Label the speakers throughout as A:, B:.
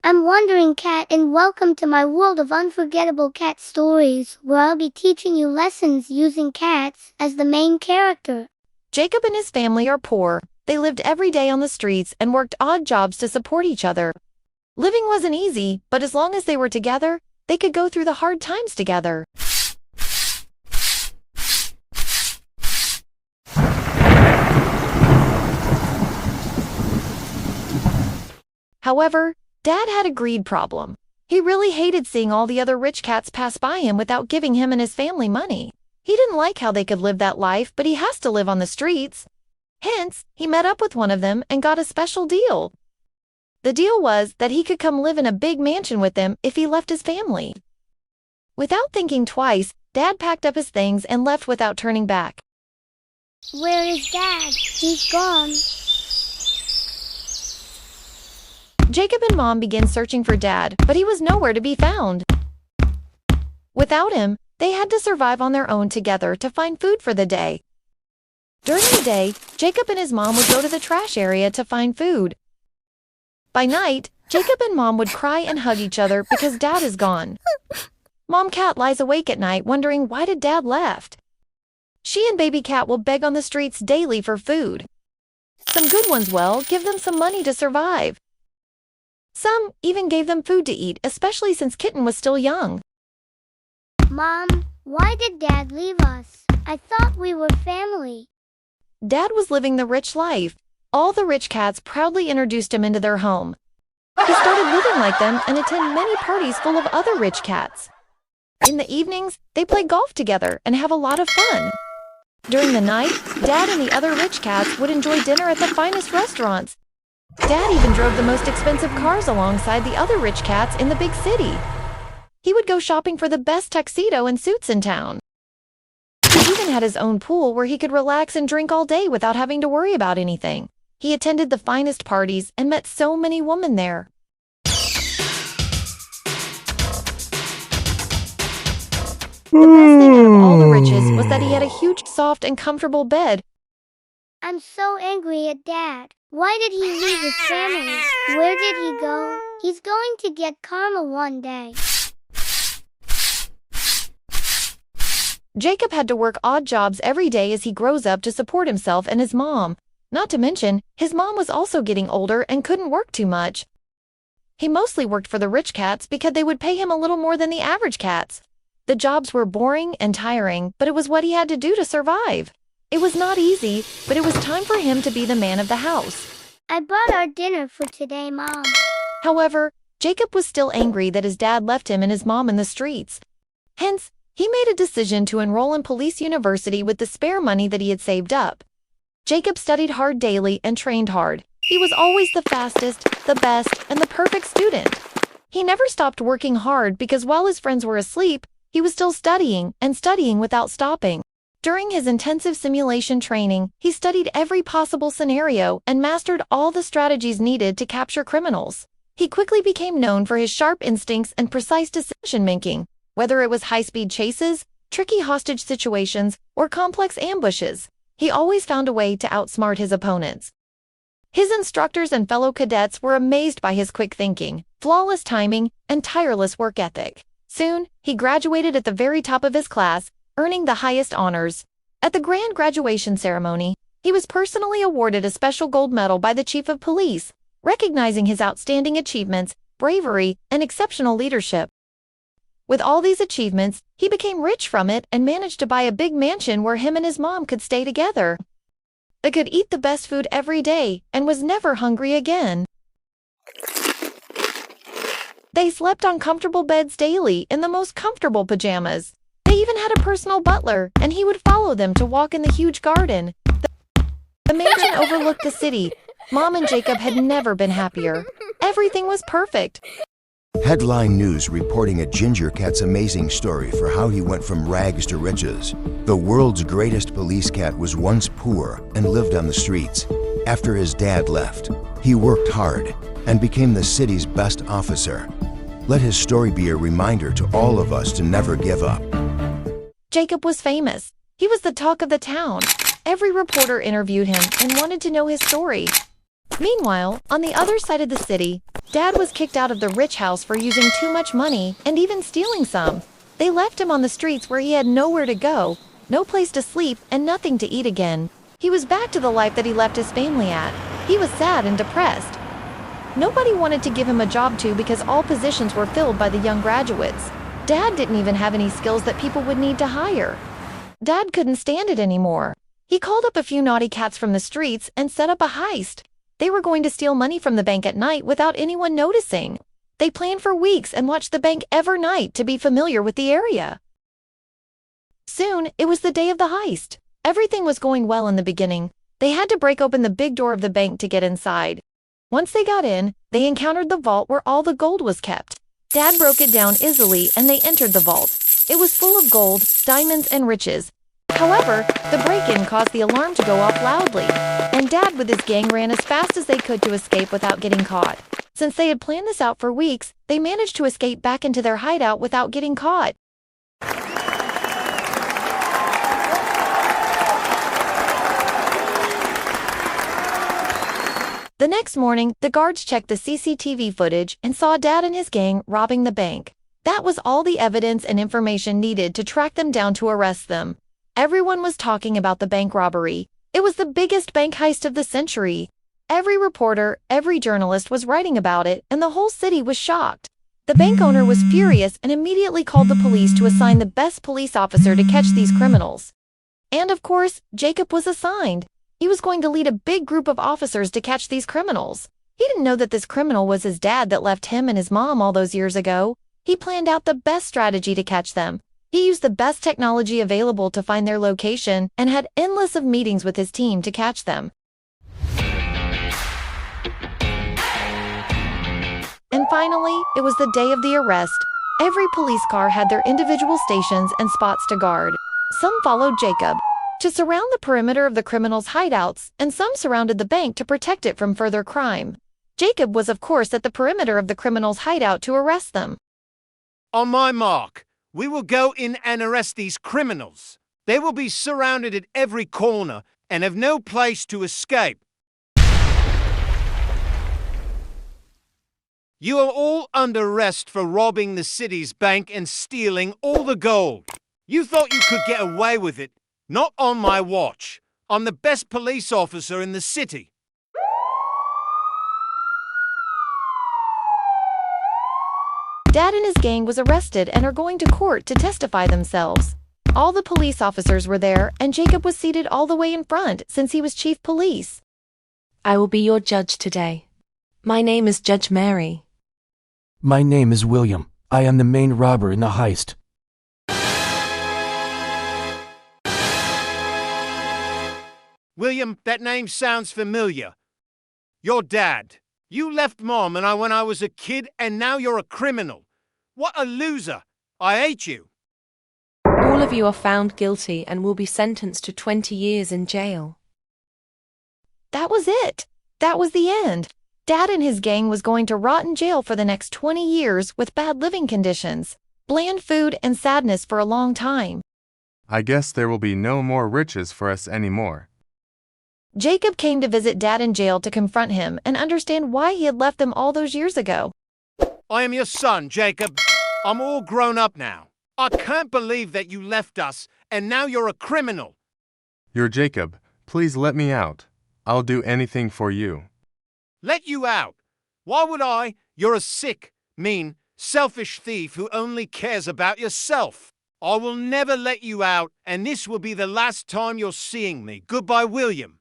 A: I'm Wandering Cat and welcome to my world of unforgettable cat stories where I'll be teaching you lessons using cats as the main character.
B: Jacob and his family are poor. They lived every day on the streets and worked odd jobs to support each other. Living wasn't easy, but as long as they were together, they could go through the hard times together. However, Dad had a greed problem. He really hated seeing all the other rich cats pass by him without giving him and his family money. He didn't like how they could live that life, but he has to live on the streets. Hence, he met up with one of them and got a special deal. The deal was that he could come live in a big mansion with them if he left his family. Without thinking twice, Dad packed up his things and left without turning back.
A: Where is Dad? He's gone.
B: Jacob and Mom began searching for Dad, but he was nowhere to be found. Without him, they had to survive on their own together to find food for the day. During the day, Jacob and his mom would go to the trash area to find food. By night, Jacob and Mom would cry and hug each other because Dad is gone. Mom Cat lies awake at night wondering why did Dad left. She and Baby Cat will beg on the streets daily for food. Some good ones will give them some money to survive. Some even gave them food to eat, especially since Kitten was still young.
A: Mom, why did Dad leave us? I thought we were family.
B: Dad was living the rich life. All the rich cats proudly introduced him into their home. He started living like them and attended many parties full of other rich cats. In the evenings, they play golf together and have a lot of fun. During the night, Dad and the other rich cats would enjoy dinner at the finest restaurants. Dad even drove the most expensive cars alongside the other rich cats in the big city. He would go shopping for the best tuxedo and suits in town. He even had his own pool where he could relax and drink all day without having to worry about anything. He attended the finest parties and met so many women there. The best thing out of all the riches was that he had a huge, soft, and comfortable bed.
A: I'm so angry at Dad. Why did he leave his family? Where did he go? He's going to get karma one day.
B: Jacob had to work odd jobs every day as he grows up to support himself and his mom. Not to mention, his mom was also getting older and couldn't work too much. He mostly worked for the rich cats because they would pay him a little more than the average cats. The jobs were boring and tiring, but it was what he had to do to survive. It was not easy, but it was time for him to be the man of the house.
A: I bought our dinner for today, Mom.
B: However, Jacob was still angry that his dad left him and his mom in the streets. Hence, he made a decision to enroll in police university with the spare money that he had saved up. Jacob studied hard daily and trained hard. He was always the fastest, the best, and the perfect student. He never stopped working hard because while his friends were asleep, he was still studying and studying without stopping. During his intensive simulation training, he studied every possible scenario and mastered all the strategies needed to capture criminals. He quickly became known for his sharp instincts and precise decision-making, whether it was high-speed chases, tricky hostage situations, or complex ambushes. He always found a way to outsmart his opponents. His instructors and fellow cadets were amazed by his quick thinking, flawless timing, and tireless work ethic. Soon, he graduated at the very top of his class, earning the highest honors. At the grand graduation ceremony, he was personally awarded a special gold medal by the chief of police, recognizing his outstanding achievements, bravery, and exceptional leadership. With all these achievements, he became rich from it and managed to buy a big mansion where him and his mom could stay together. They could eat the best food every day and was never hungry again. They slept on comfortable beds daily in the most comfortable pajamas. They even had a personal butler, and he would follow them to walk in the huge garden. The mansion overlooked the city. Mom and Jacob had never been happier. Everything was perfect.
C: Headline news reporting a ginger cat's amazing story for how he went from rags to riches. The world's greatest police cat was once poor and lived on the streets. After his dad left, he worked hard and became the city's best officer. Let his story be a reminder to all of us to never give up.
B: Jacob was famous. He was the talk of the town. Every reporter interviewed him and wanted to know his story. Meanwhile, on the other side of the city, Dad was kicked out of the rich house for using too much money and even stealing some. They left him on the streets where he had nowhere to go, no place to sleep, and nothing to eat again. He was back to the life that he left his family at. He was sad and depressed. Nobody wanted to give him a job because all positions were filled by the young graduates. Dad didn't even have any skills that people would need to hire. Dad couldn't stand it anymore. He called up a few naughty cats from the streets and set up a heist. They were going to steal money from the bank at night without anyone noticing. They planned for weeks and watched the bank every night to be familiar with the area. Soon, it was the day of the heist. Everything was going well in the beginning. They had to break open the big door of the bank to get inside. Once they got in, they encountered the vault where all the gold was kept. Dad broke it down easily and they entered the vault. It was full of gold, diamonds, and riches. However, the break-in caused the alarm to go off loudly, and Dad with his gang ran as fast as they could to escape without getting caught. Since they had planned this out for weeks, they managed to escape back into their hideout without getting caught. The next morning, the guards checked the CCTV footage and saw Dad and his gang robbing the bank. That was all the evidence and information needed to track them down to arrest them. Everyone was talking about the bank robbery. It was the biggest bank heist of the century. Every reporter, every journalist was writing about it, and the whole city was shocked. The bank owner was furious and immediately called the police to assign the best police officer to catch these criminals. And of course, Jacob was assigned. He was going to lead a big group of officers to catch these criminals. He didn't know that this criminal was his dad that left him and his mom all those years ago. He planned out the best strategy to catch them. He used the best technology available to find their location and had endless of meetings with his team to catch them. And finally, it was the day of the arrest. Every police car had their individual stations and spots to guard. Some followed Jacob to surround the perimeter of the criminals' hideouts, and some surrounded the bank to protect it from further crime. Jacob was of course at the perimeter of the criminals' hideout to arrest them.
D: On my mark, we will go in and arrest these criminals. They will be surrounded at every corner and have no place to escape. You are all under arrest for robbing the city's bank and stealing all the gold. You thought you could get away with it. Not on my watch. I'm the best police officer in the city.
B: Dad and his gang was arrested and are going to court to testify themselves. All the police officers were there, and Jacob was seated all the way in front since he was chief police.
E: I will be your judge today. My name is Judge Mary.
F: My name is William. I am the main robber in the heist.
D: William, that name sounds familiar. Your dad. You left Mom and I when I was a kid, and now you're a criminal. What a loser. I hate you.
E: All of you are found guilty and will be sentenced to 20 years in jail.
B: That was it. That was the end. Dad and his gang was going to rot in jail for the next 20 years with bad living conditions, bland food, and sadness for a long time.
G: I guess there will be no more riches for us anymore.
B: Jacob came to visit Dad in jail to confront him and understand why he had left them all those years ago.
D: I am your son, Jacob. I'm all grown up now. I can't believe that you left us, and now you're a criminal.
G: You're Jacob. Please let me out. I'll do anything for you.
D: Let you out? Why would I? You're a sick, mean, selfish thief who only cares about yourself. I will never let you out, and this will be the last time you're seeing me. Goodbye, William.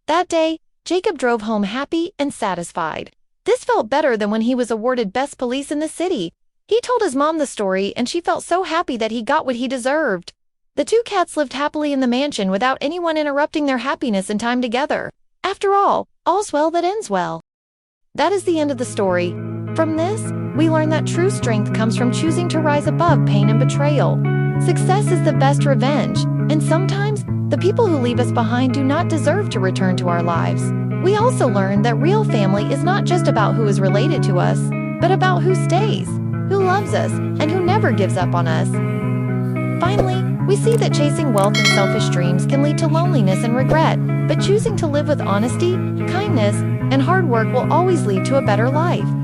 B: That day, Jacob drove home happy and satisfied. This felt better than when he was awarded best police in the city. He told his mom the story, and she felt so happy that he got what he deserved. The two cats lived happily in the mansion without anyone interrupting their happiness and time together. After all, all's well that ends well. That is the end of the story. From this, we learn that true strength comes from choosing to rise above pain and betrayal. Success is the best revenge, and sometimes, the people who leave us behind do not deserve to return to our lives. We also learn that real family is not just about who is related to us, but about who stays, who loves us, and who never gives up on us. Finally, We see that chasing wealth and selfish dreams can lead to loneliness and regret, but choosing to live with honesty, kindness, and hard work will always lead to a better life.